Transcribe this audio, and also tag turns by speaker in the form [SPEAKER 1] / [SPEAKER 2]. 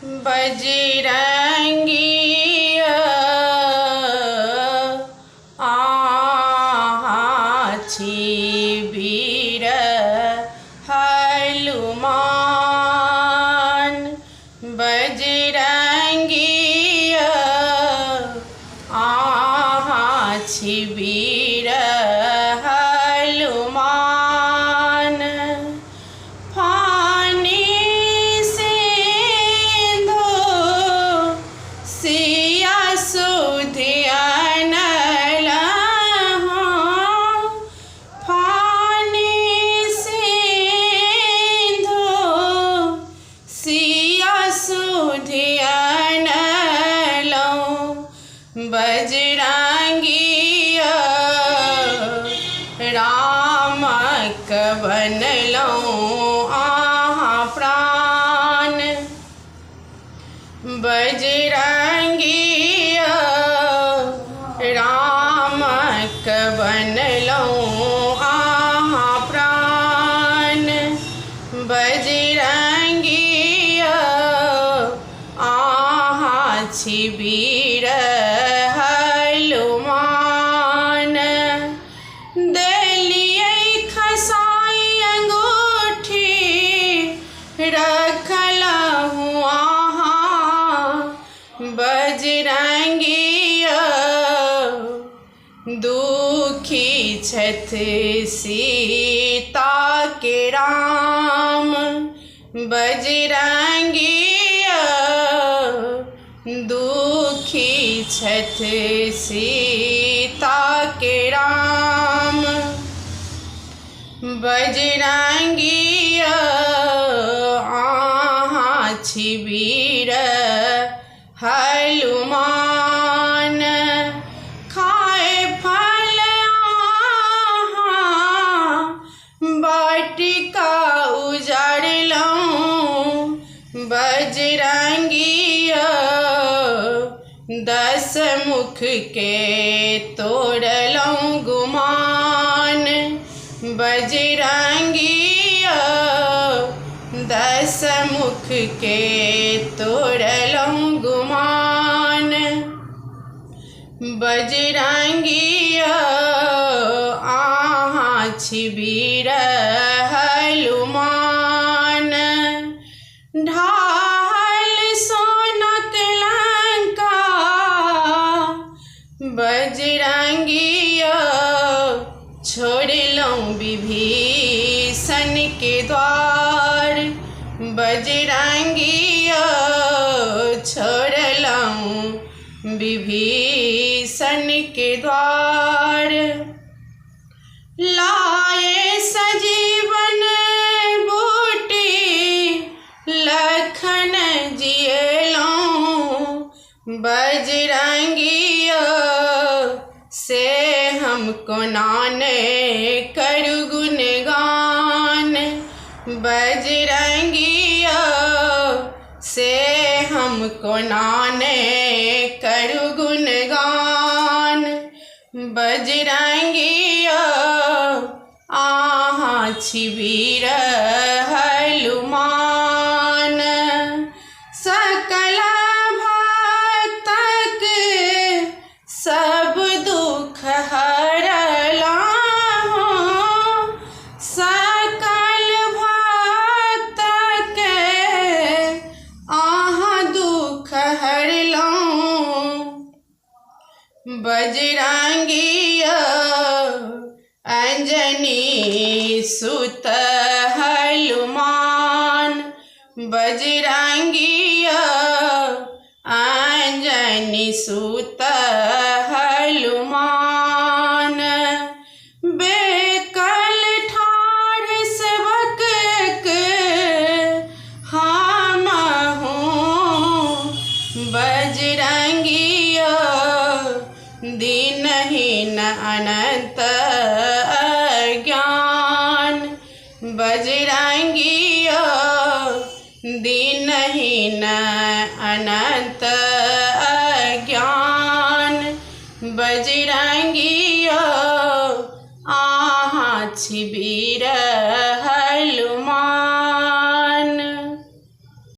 [SPEAKER 1] बजरंगी वीर हनुमान। बजरंगी वीर हनुमान। फानी सिंधु सिया सुधियान लहो। फानी सिंधु सिया सुधियान लहो। बजरंगी राम कवन लो प्राण। बजरंगी राम कवन लो प्राण। बजरंगी वीर हनुमान। दिलिए खसाई अंगूठी रखल हुआ। बजरंगी दुखी छथ सीता के राम। बजरंगी दुखी छथ सीता के राम। बजरंगी वीर हनुमान। खाए फल वाटिका उजाड़लौं। बजरंगी 10 मुख के तोड़लौं गुमान। बजरंगी 10 मुख के तोड़लौं गुमान। बजरंगी वीर हनुमान। ढाल सोनक लंका बजरंगी छोड़लौं विभीषण के द्वार। बजरंगी छोड़लौं विभीषण के द्वार। लाए सजीवन बूटी लखन जियलौं। बजरंगी से हमको नाने करु गुणगान। बजरंगी से हमको नाने करु गुणगान। बजरंगी वीर हनुमान। सकल भक्तक सब दुख हरला। सकल भक्तक दुख हरलौं। बजरंगी अंजनी सुत हनुमान। बजरंगी अंजनी सुत हनुमान। बेकल ठाढ़ सेवक हम हूँ। बजरंगी दीनहीन अनंत ज्ञान। बजरंगी दीनहीन अनंत ज्ञान। बजरंगी वीर